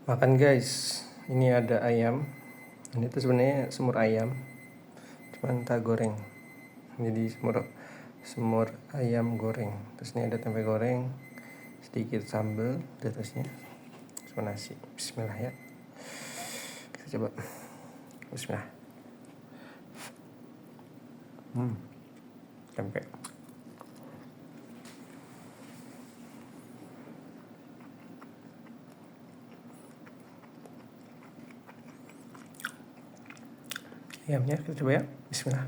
Makan guys, ini ada ayam. Ini tuh sebenarnya semur ayam, cuman tak goreng. Jadi semur ayam goreng. Terus ini ada tempe goreng, sedikit sambal di atasnya, sama nasi. Bismillah ya. Kita coba. Bismillah. Tempe. Ayamnya kita coba ya. Bismillah.